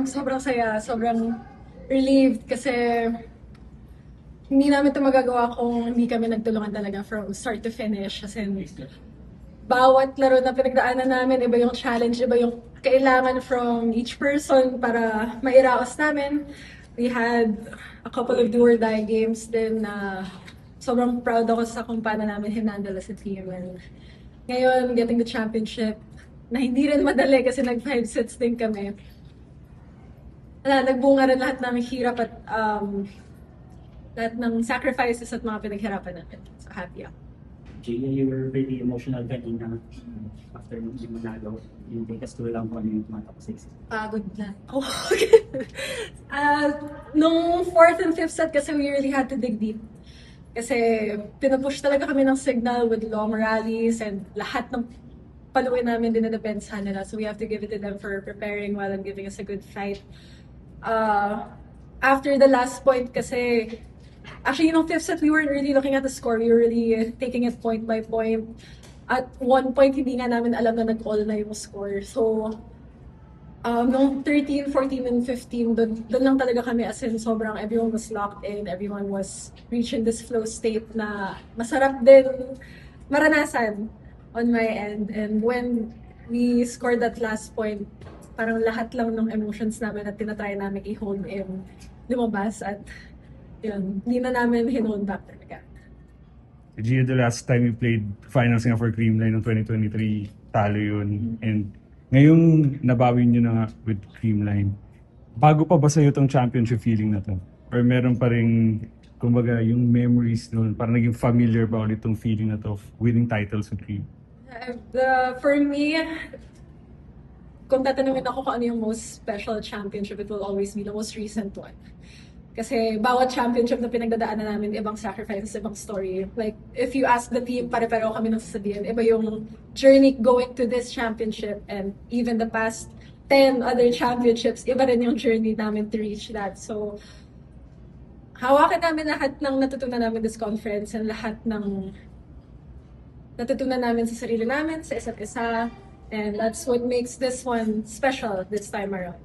Sobrang saya, sobrang relieved kasi hindi namin ito magagawa kung hindi kami nagtulungan talaga from start to finish. Kasi bawat laro na pinagdaanan namin, iba yung challenge, iba yung kailangan from each person para mairaos namin. We had a couple of do or die games din na sobrang proud ako sa kung paano namin hinandle as a team. And ngayon, getting the championship, na hindi rin madali kasi nag 5 sets din kami. Nagbunga rin lahat ng hirap at lahat ng sacrifices at mga pinaghirapan natin. So happy ako. Gia, you were really emotional kanina after nung yung manalo. Yung take us through lang kung ano yung tumatak sa isip. Pagod na. Oh, nung fourth and fifth set kasi we really had to dig deep. Kasi pinupush talaga kami ng signal with long rallies and lahat ng paluin namin dinadepensahan nila. So we have to give it to them for preparing well and giving us a good fight. After the last point kasi, actually yung fifth set we weren't really looking at the score. We were really taking it point by point. At one point, hindi nga namin alam na nag-all na yung score. So, nung 13, 14, and 15, doon lang talaga kami as in sobrang everyone was locked in, everyone was reaching this flow state na masarap din maranasan on my end. And when we scored that last point, parang lahat lang ng emotions namin at tinatry namin i-hold in lumabas at yun, hindi na namin hin-hold back talaga. Gio, the last time you played finals nga for Creamline ng 2023, talo yun. And ngayong nabawi nyo na nga with Creamline, bago pa ba sa'yo tong championship feeling na to? Or meron pa rin, kumbaga, yung memories noon, parang naging familiar ba ulit tong feeling na to of winning titles with Cream? For me, kung tatanungin ako kung ano yung most special championship, it will always be the most recent one. Kasi bawat championship na pinagdadaanan namin, ibang sacrifices, ibang story. Like, if you ask the team, pare-pareho kami nang sasabihin, iba yung journey going to this championship and even the past 10 other championships, iba rin yung journey namin to reach that. So, hawakan namin lahat ng natutunan namin this conference and lahat ng natutunan namin sa sarili namin, sa isa't isa. And that's what makes this one special this time around.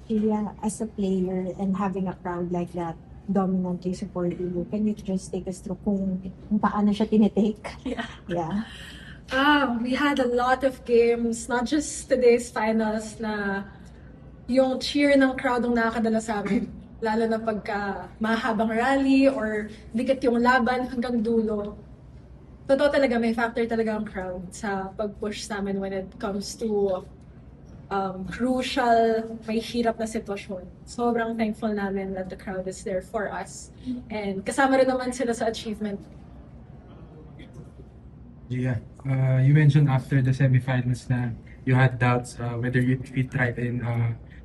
Julia, as a player and having a crowd like that dominantly supporting you, can you just take us through kung paano siya tinitake? Yeah. Yeah. We had a lot of games, not just today's finals, na yung cheer ng crowd ang nakakadala sa amin. Lalo na pagka mahabang rally or dikit yung laban hanggang dulo. Totoo talaga, may factor talaga ang crowd sa pag-push sa amin when it comes to crucial, may hirap na sitwasyon. Sobrang thankful namin that the crowd is there for us. And kasama rin naman sila sa achievement. Yeah, you mentioned after the semifinals na you had doubts whether you'd fit right in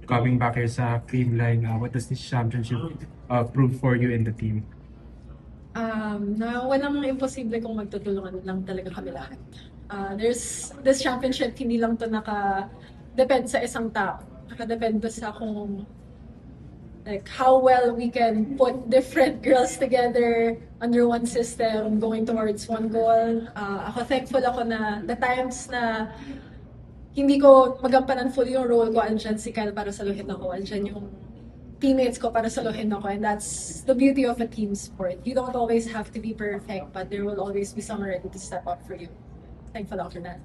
coming back here sa Creamline. What does this championship prove for you and the team? Na walang imposible kung magtutulungan lang talaga kami lahat. This championship, hindi lang to depende sa isang tao. Nakadepende sa kung like how well we can put different girls together under one system going towards one goal. Ako thankful ako na the times na hindi ko magampanan full yung role ko, andyan si Kyle para saluhin ako, andyan yung teammates ko para saluhin ako, and that's the beauty of a team sport. You don't always have to be perfect, but there will always be someone ready to step up for you. Thankful ako for that.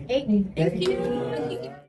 Hey, thank you.